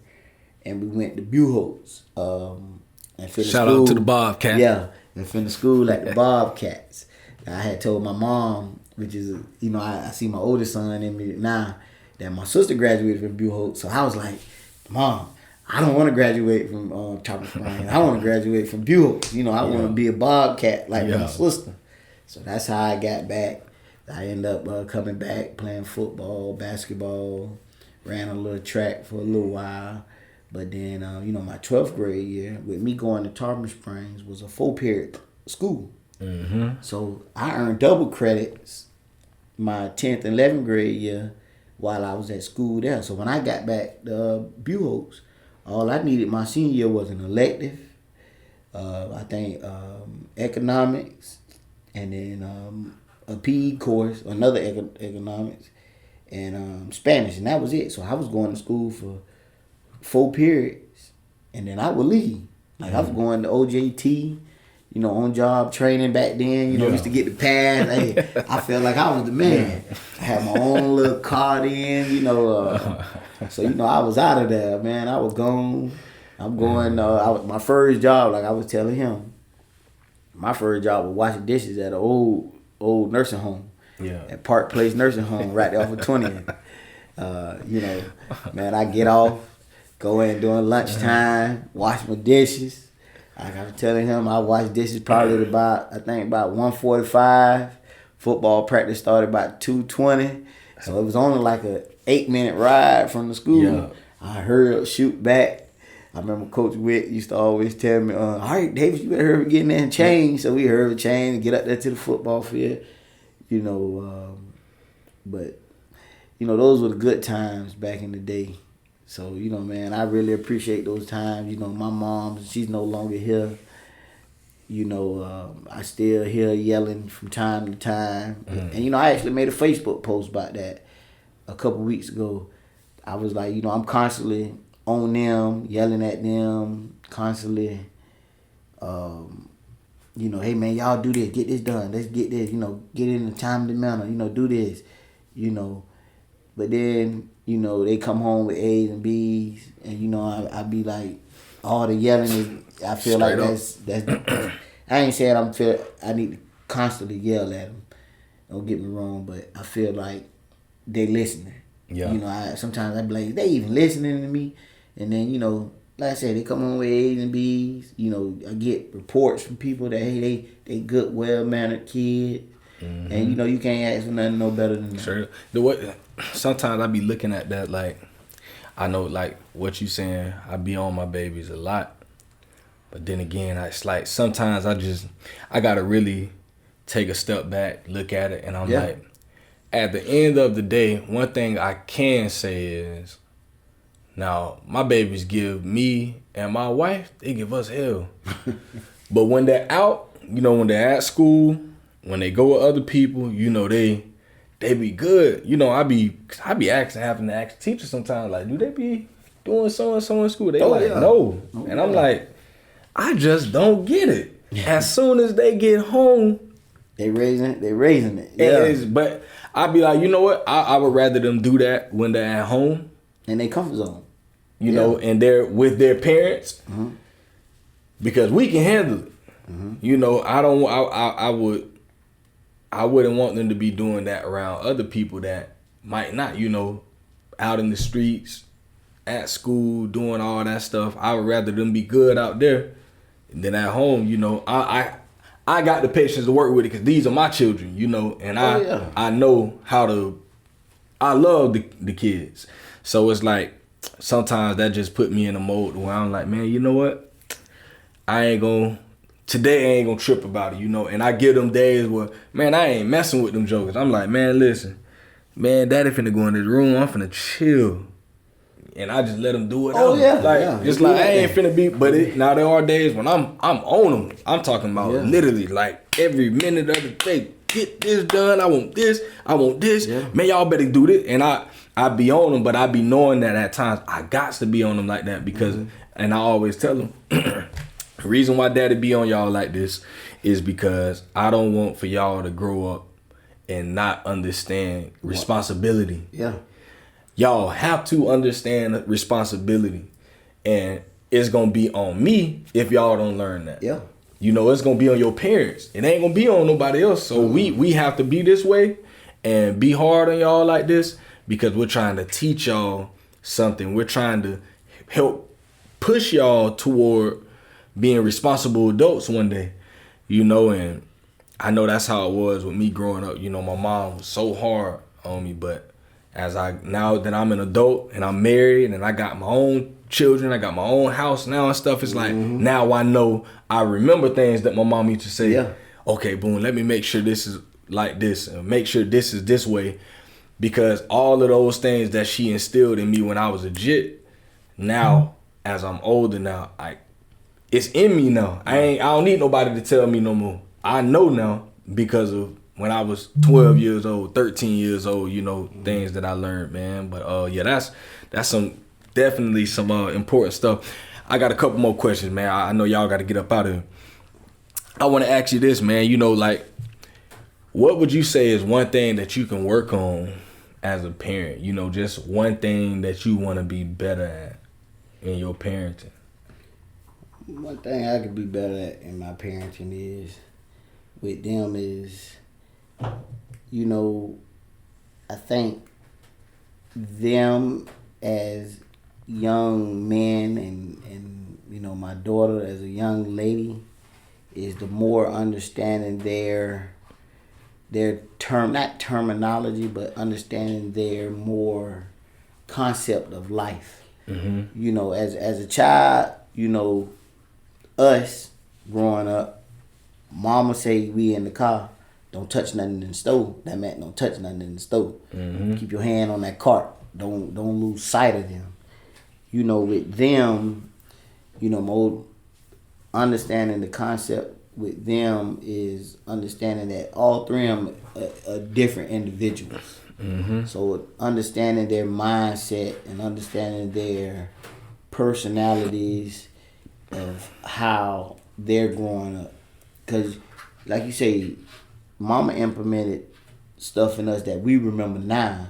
and we went to Buchholz. And finished Shout school. out to the Bobcat. Yeah, and finished school at the Bobcats. I had told my mom, which is, I see my oldest son in me now, that my sister graduated from Buchholz. So I was like, Mom, I don't want to graduate from Tarpon Springs. I want to graduate from Buchholz. I want to be a Bobcat like my sister. So that's how I got back. I ended up coming back, playing football, basketball, ran a little track for a little while. But then, my 12th grade year, with me going to Tarpon Springs, was a 4-period school. So I earned double credits my 10th and 11th grade year while I was at school there. So when I got back to Buchholz, all I needed my senior year was an elective, I think economics, and then a PE course, another economics, and Spanish, and that was it. So I was going to school for 4 periods, and then I would leave. Like I was going to OJT, on job training back then. Used to get the pass. Hey, I felt like I was the man. I had my own little car then. So I was out of there, man. I was gone. I'm going. My first job, like I was telling him, my first job was washing dishes at an old nursing home. Yeah. At Park Place Nursing Home, right there off of 20th. Man, I get off, go in during lunchtime, wash my dishes. Like I was telling him, I washed dishes probably about 1:45. Football practice started about 2:20. So it was only like a 8-minute ride from the school. Yeah. I hurry up, shoot back. I remember Coach Witt used to always tell me, all right, Davis, you better hurry up, get in there and change. So we hurry up, change, and get up there to the football field. But those were the good times back in the day. So, man, I really appreciate those times. My mom, she's no longer here. I still hear yelling from time to time. And, I actually made a Facebook post about that a couple weeks ago. I was like, I'm constantly on them, yelling at them, constantly, hey, man, y'all do this, get this done. Let's get this, get it in a timely manner, do this, But then, they come home with A's and B's, and, I be like, all the yelling is, I feel Straight like up. that's I ain't saying I need to constantly yell at them. Don't get me wrong, but I feel like they listening. Yeah. Sometimes I be like, they even listening to me. And then, like I said, they come on with A's and B's. I get reports from people that, hey, they good, well-mannered kids. Mm-hmm. And, you can't ask for nothing no better than that. Sure. Sometimes I be looking at that like, I know like what you saying, I be on my babies a lot. But then again, it's like sometimes I got to really take a step back, look at it, and I'm like, at the end of the day, one thing I can say is, now, my babies give me and my wife, they give us hell. But when they're out, when they're at school, when they go with other people, they be good. I be having to ask teachers sometimes, like, do they be doing so-and-so in school? They no. And I'm like, I just don't get it. As soon as they get home, they raising it. Yeah. But I be like, you know what? I would rather them do that when they're at home. In their comfort zone. And they're with their parents. Mm-hmm. Because we can handle it. Mm-hmm. I wouldn't want them to be doing that around other people that might not, out in the streets, at school, doing all that stuff. I would rather them be good out there than at home. I got the patience to work with it because these are my children, and I know how to. I love the kids, so it's like sometimes that just put me in a mode where I'm like, man, you know what? Today I ain't gonna trip about it, and I give them days where, man, I ain't messing with them jokers. I'm like, man, listen, man, daddy finna go in this room, I'm finna chill. And I just let them do it. I ain't finna be, but now there are days when I'm on them. I'm talking about literally like every minute of the day. Get this done. I want this. Yeah. Man, y'all better do this. And I be on them, but I be knowing that at times I got to be on them like that because, and I always tell them, the reason why daddy be on y'all like this is because I don't want for y'all to grow up and not understand responsibility. Yeah. Y'all have to understand responsibility, and it's gonna be on me if y'all don't learn that. Yeah. It's gonna be on your parents. It ain't gonna be on nobody else. So we have to be this way and be hard on y'all like this because we're trying to teach y'all something. We're trying to help push y'all toward being responsible adults one day. And I know that's how it was with me growing up. My mom was so hard on me, but now that I'm an adult and I'm married and I got my own children, I got my own house now and stuff, it's like, now I know, I remember things that my mom used to say, okay, boom, let me make sure this is like this and make sure this is this way, because all of those things that she instilled in me when I was a jit, now, as I'm older now, it's in me now. I don't need nobody to tell me no more. I know now because of when I was 12 years old, 13 years old, things that I learned, man. But that's definitely some important stuff. I got a couple more questions, man. I know y'all got to get up out of here. I want to ask you this, man. You know, like, what would you say is one thing that you can work on as a parent? You know, just one thing that you want to be better at in your parenting. One thing I could be better at in my parenting is with them is, you know, I think them as young men and you know, my daughter as a young lady is the more understanding their not terminology, but understanding their more concept of life. Mm-hmm. You know, as a child, you know, us growing up, mama say we in the car, don't touch nothing in the stove. That meant don't touch nothing in the stove. Mm-hmm. Keep your hand on that cart. Don't lose sight of them. You know, with them, you know, more understanding the concept with them is understanding that all three of them are different individuals. Mm-hmm. So understanding their mindset and understanding their personalities of how they're growing up. Because, like you say, mama implemented stuff in us that we remember now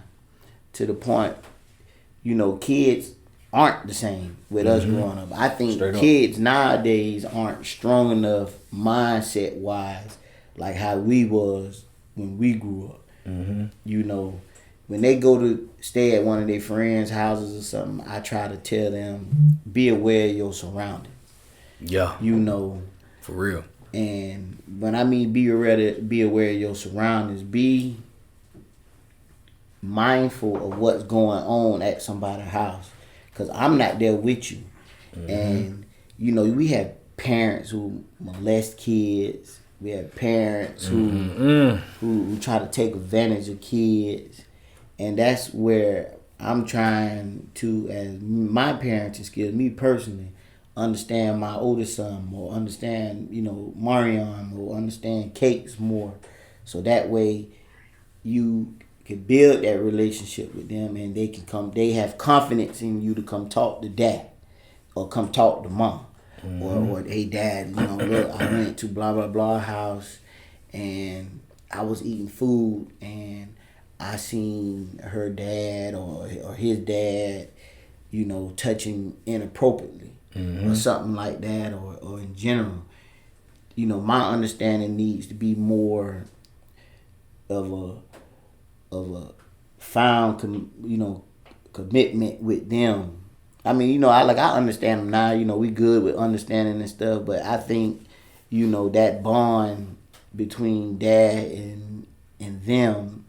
to the point, you know, kids aren't the same with us growing up. I think kids nowadays aren't strong enough mindset wise like how we was when we grew up. Mm-hmm. You know, when they go to stay at one of their friends' houses or something, I try to tell them, be aware of your surroundings. Yeah. You know. For real. And when I mean be aware of your surroundings, be mindful of what's going on at somebody's house. Because I'm not there with you. Mm-hmm. And, you know, we have parents who molest kids. We have parents who try to take advantage of kids. And that's where I'm trying to, as my parenting skills, me personally, understand my oldest son more, understand, you know, Marion more, understand Cakes more. So that way you can build that relationship with them and they have confidence in you to come talk to dad or come talk to mom. Mm-hmm. Or hey dad, you know, look, I went to blah blah blah house and I was eating food and I seen her dad or his dad, you know, touching inappropriately. Mm-hmm. Or something like that, or in general, you know, my understanding needs to be more of a found, you know, commitment with them. I mean, you know, I understand them now. You know, we good with understanding and stuff, but I think, you know, that bond between dad and them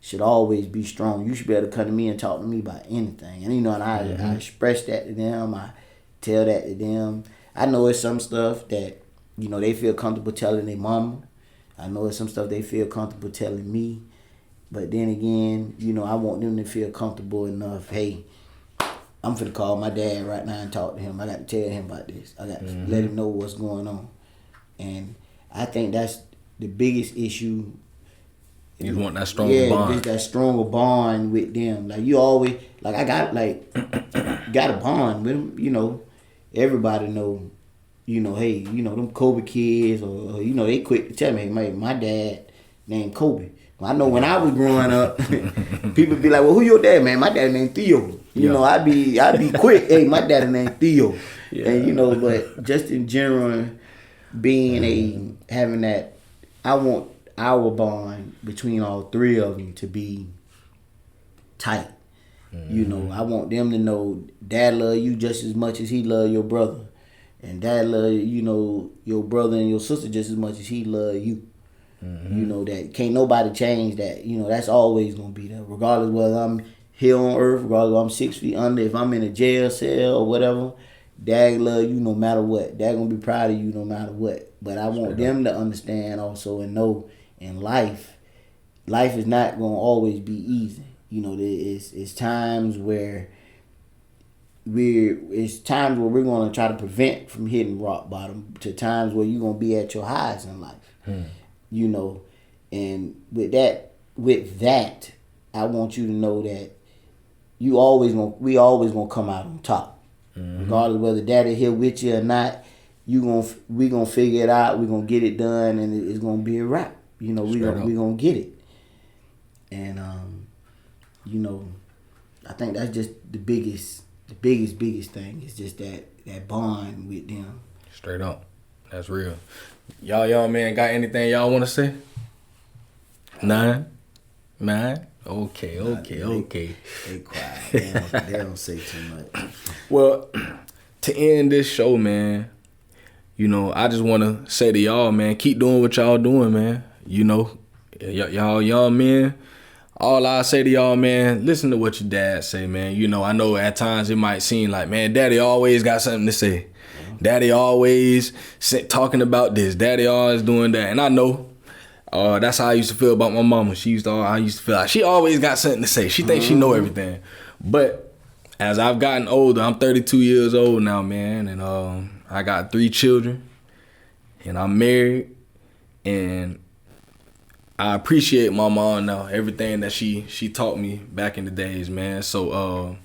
should always be strong. You should be able to come to me and talk to me about anything, and you know, and I express that to them. I tell that to them. I know it's some stuff that, you know, they feel comfortable telling their mama. I know it's some stuff they feel comfortable telling me. But then again, you know, I want them to feel comfortable enough. Hey, I'm finna call my dad right now and talk to him. I got to tell him about this. I got to let him know what's going on. And I think that's the biggest issue. You want that stronger bond. Just that stronger bond with them. Like you always, like I got a bond with them, you know. Everybody know, you know, hey, you know, them Colby kids or you know, they quick to tell me, hey, my dad named Colby. Well, I know when I was growing up, people be like, well, who your dad, man? My dad named Theo. You know, I'd be quick, hey, my dad named Theo. Yeah. And, you know, but just in general, having that, I want our bond between all three of them to be tight. Mm-hmm. You know, I want them to know dad love you just as much as he love your brother. And dad love, you know, your brother and your sister just as much as he love you. Mm-hmm. You know, that can't nobody change that. You know, that's always going to be there. Regardless whether I'm here on earth, regardless whether I'm 6 feet under, if I'm in a jail cell or whatever, dad love you no matter what. Dad going to be proud of you no matter what. But I want them to understand also and know in life is not going to always be easy. You know, it's times where we're going to try to prevent from hitting rock bottom to times where you're going to be at your highest in life. You know, and with that, I want you to know that we always gonna come out on top. Mm-hmm. Regardless whether daddy here with you or not, we gonna figure it out. We gonna get it done, and it's gonna be a wrap. You know, we gonna get it. And you know, I think that's just the biggest thing is just that bond with them. Straight up, that's real. Y'all young man got anything y'all want to say? 9. Okay. They quiet. They don't say too much. Well, to end this show, man, you know, I just want to say to y'all, man, keep doing what y'all doing, man. You know, y'all young men, all I say to y'all, man, listen to what your dad say, man. You know, I know at times it might seem like, man, daddy always got something to say. Daddy always talking about this. Daddy always doing that. And I know that's how I used to feel about my mama. I used to feel like she always got something to say. She thinks she know everything. But as I've gotten older, I'm 32 years old now, man. And I got 3 children. And I'm married. And I appreciate my mom now. Everything that she taught me back in the days, man. So,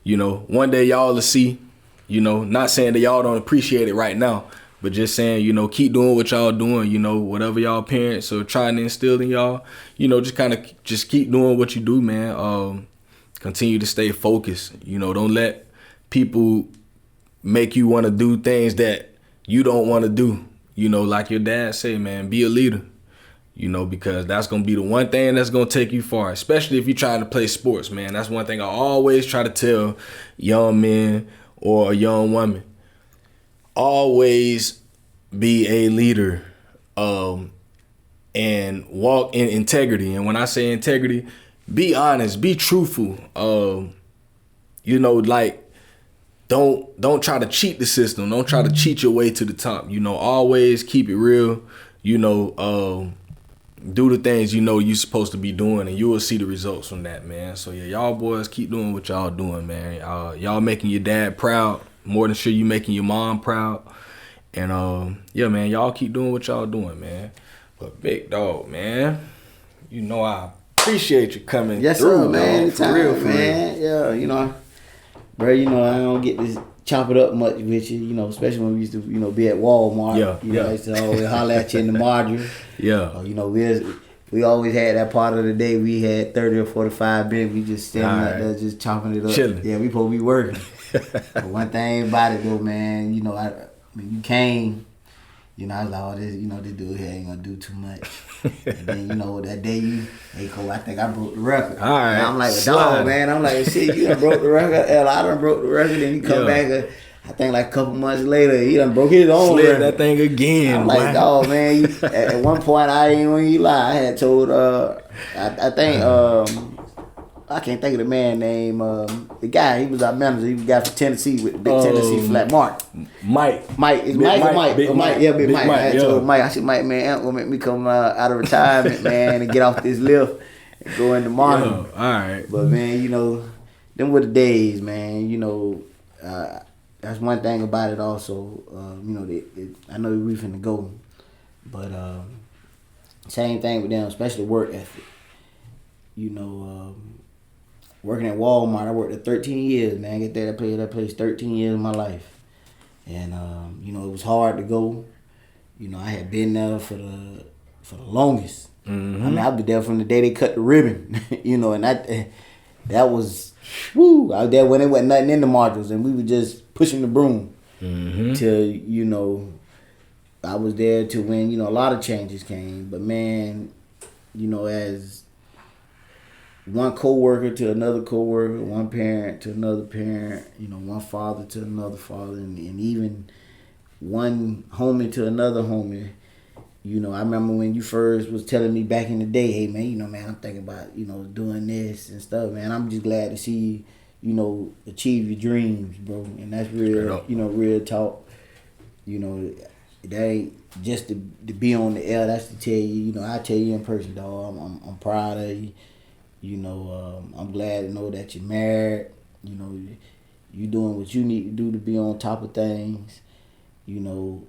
you know, one day y'all will see. You know, not saying that y'all don't appreciate it right now, but just saying, you know, keep doing what y'all doing, you know, whatever y'all parents are trying to instill in y'all, you know, just keep doing what you do, man. Continue to stay focused. You know, don't let people make you want to do things that you don't want to do. You know, like your dad say, man, be a leader. You know, because that's going to be the one thing that's going to take you far, especially if you're trying to play sports, man. That's one thing I always try to tell young men or a young woman. Always be a leader and walk in integrity. And when I say integrity, be honest, be truthful. You know, like, don't try to cheat the system. Don't try to cheat your way to the top. You know, always keep it real. You know, do the things you know you're supposed to be doing, and you will see the results from that, man. So yeah, y'all boys keep doing what y'all doing, man. Y'all making your dad proud more than sure you making your mom proud. And yeah, man, y'all keep doing what y'all doing, man. But big dog, man, you know I appreciate you coming yes, through, sir, man. dog. For real. Yeah, you know, bro, you know I don't get to chop it up much with you, you know, especially when we used to, you know, be at Walmart. Yeah, you know, I used to always holler at you in the module. Yeah. You know, we always had that part of the day. We had 30 or 45 minutes. We just standing out there just chopping it up. Chilling. Yeah, we supposed to be working. But one thing about it though, man, you know, I mean, you came, you know, I was like, oh, this, you know, this dude here ain't gonna do too much. And then, you know, that day hey, Cole, I think I broke the record. All right. And I'm like, dog, man. I'm like, shit, you done broke the record. Hell, I done broke the record. Then he come back, I think like a couple months later, he done broke his own record. That thing again. I'm like, dog, man. At one point, I ain't even you lie. I had told, I think, I can't think of the man name. The guy, he was our manager. He was the guy from Tennessee with the big Tennessee flat mark. Mike. Is Mike or Mike? Big Mike. Yeah, Big Mike. I had told yeah. Mike, I said, Mike, man, Aunt gonna make me come out of retirement, man, and get off this lift and go in the morning. All right. But, man, you know, them were the days, man. You know, that's one thing about it also. You know, I know we finna go, but same thing with them, especially work ethic. You know, working at Walmart, I worked there 13 years, man. I get there, that place 13 years of my life. And, you know, it was hard to go. You know, I had been there for the longest. Mm-hmm. I mean, I'd be there from the day they cut the ribbon, you know, and that was, woo. I was there when there wasn't nothing in the modules, and we were just pushing the broom till, you know, I was there to when, you know, a lot of changes came. But, man, you know, as one coworker to another coworker, one parent to another parent, you know, one father to another father, and even one homie to another homie. You know, I remember when you first was telling me back in the day, hey man, you know, man, I'm thinking about, you know, doing this and stuff, man. I'm just glad to see you know, achieve your dreams, bro. And that's real, you know, real talk. You know, that ain't just to be on the air. That's to tell you, you know, I tell you in person, dog. I'm proud of you. You know, I'm glad to know that you're married. You know, you doing what you need to do to be on top of things. You know,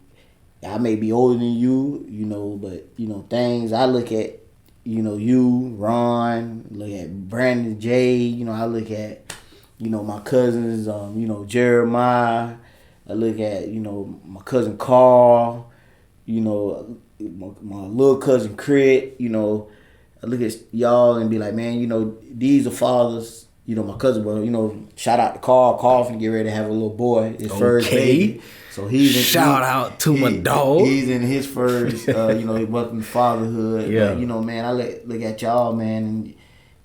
I may be older than you, you know, but, you know, things I look at, you know, you, Ron, look at Brandon, Jay, you know, I look at, you know, my cousins, you know, Jeremiah, I look at, you know, my cousin Carl, you know, my little cousin Crit, you know. I look at y'all and be like, man, you know, these are fathers. You know, my cousin, bro, you know, shout out to Carl. Carl finna get ready to have a little boy, his first baby. So he's in, shout out to my dog. He's in his first, you know, welcome to fatherhood. Yeah. But, you know, man, I look at y'all, man, and,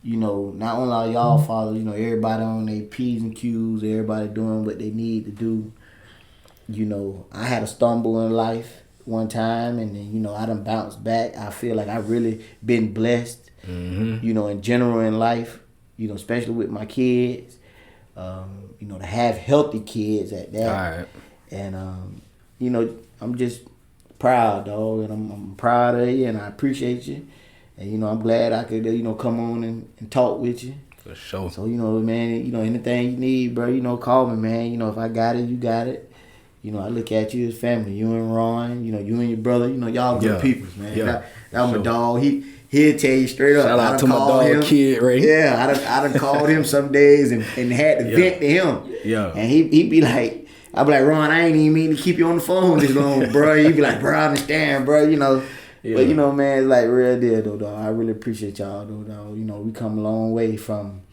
you know, not only are y'all fathers, you know, everybody on their P's and Q's, everybody doing what they need to do. You know, I had a stumble in life one time, and then, you know, I done bounced back. I feel like I really been blessed, you know, in general in life, you know, especially with my kids, you know, to have healthy kids at that. All right. And, you know, I'm just proud, dog, and I'm proud of you, and I appreciate you. And, you know, I'm glad I could, you know, come on and talk with you. For sure. So, you know, man, you know, anything you need, bro, you know, call me, man. You know, if I got it, you got it. You know, I look at you as family. You and Ron, you know, you and your brother, you know, y'all good peoples, man. Yeah. That was my dog. He'll tell you straight up. Shout out to my dog Kid, right? Yeah, I done called him some days and had to vent to him. Yeah. And he'd be like, I'd be like, Ron, I ain't even mean to keep you on the phone this long, bro. He'd be like, bro, I understand, bro, you know. Yeah. But, you know, man, it's like real deal, though, dog. I really appreciate y'all, though, dog. You know, we come a long way from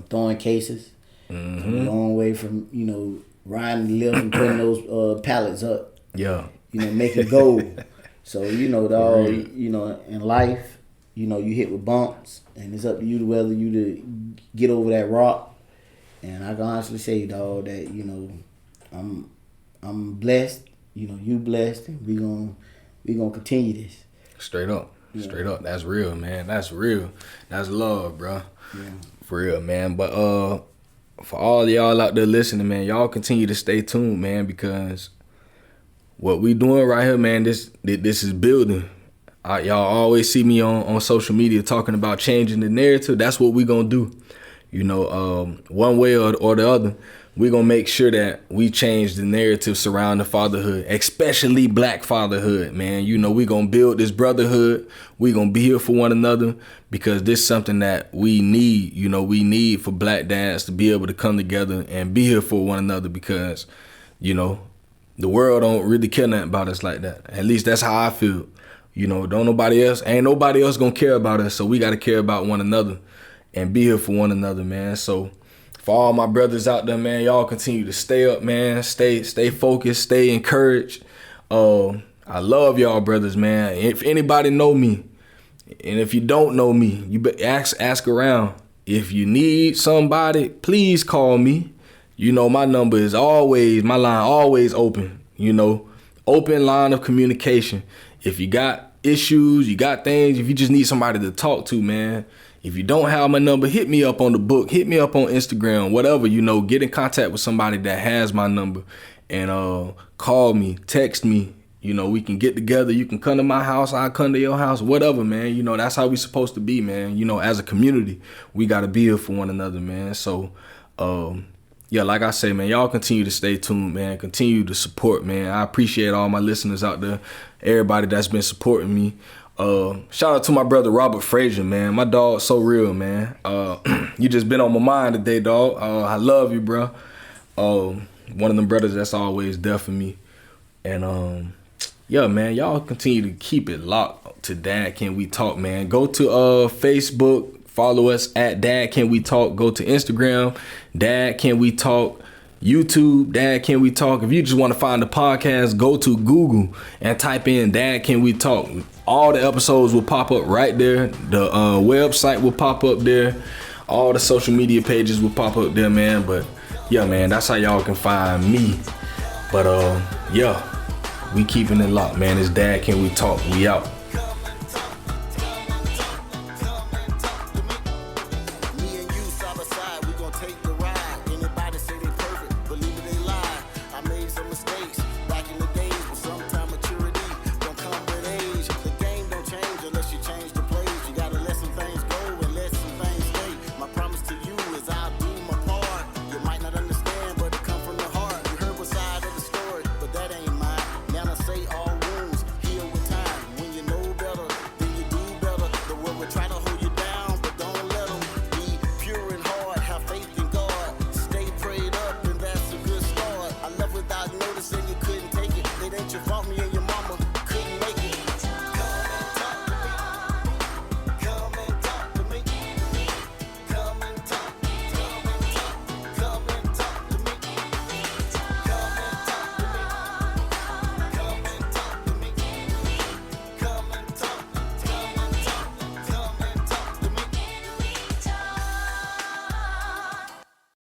throwing cases. Come a long way from, you know, riding the lift and putting those pallets up. Yeah. You know, making gold. So, you know, dog, you know, in life, you know, you hit with bumps, and it's up to you to whether you to get over that rock. And I can honestly say, dog, that, you know, I'm blessed. You know, you blessed, and we gonna continue this. Straight up. Yeah. Straight up. That's real, man. That's real. That's love, bro. Yeah. For real, man. But for all y'all out there listening, man, y'all continue to stay tuned, man, because what we doing right here, man, this is building. Y'all always see me on social media talking about changing the narrative. That's what we gonna do. You know, one way or the other, we gonna make sure that we change the narrative surrounding fatherhood, especially black fatherhood, man. You know, we gonna build this brotherhood. We gonna be here for one another, because this is something that we need. You know, we need for black dads to be able to come together and be here for one another, because, you know, the world don't really care nothing about us like that. At least that's how I feel. You know, ain't nobody else gonna care about us, so we gotta care about one another and be here for one another, man. So for all my brothers out there, man, y'all continue to stay up, man. Stay focused, stay encouraged. I love y'all brothers, man. If anybody know me, and if you don't know me, you ask around. If you need somebody, please call me. You know, my line always open, you know, open line of communication. If you got issues, you got things, if you just need somebody to talk to, man, if you don't have my number, hit me up on the book, hit me up on Instagram, whatever, you know, get in contact with somebody that has my number, and call me, text me. You know, we can get together. You can come to my house, I'll come to your house, whatever, man. You know, that's how we supposed to be, man. You know, as a community, we got to be here for one another, man. So, yeah, like I say, man, y'all continue to stay tuned, man. Continue to support, man. I appreciate all my listeners out there, everybody that's been supporting me. Shout out to my brother Robert Frazier, man. My dog so real, man. You just been on my mind today, dog. I love you, bro. One of them brothers that's always there for me. And yeah, man, y'all continue to keep it locked to Dad Can We Talk, man. Go to Facebook, follow us at Dad Can We Talk. Go to Instagram, Dad Can We Talk. YouTube, Dad Can We Talk. If you just want to find the podcast, go to Google and type in Dad Can We Talk. All the episodes will pop up right there. The website will pop up there. All the social media pages will pop up there, man. But yeah, man, that's how y'all can find me. But yeah, we keeping it locked, man. It's Dad Can We Talk. We out.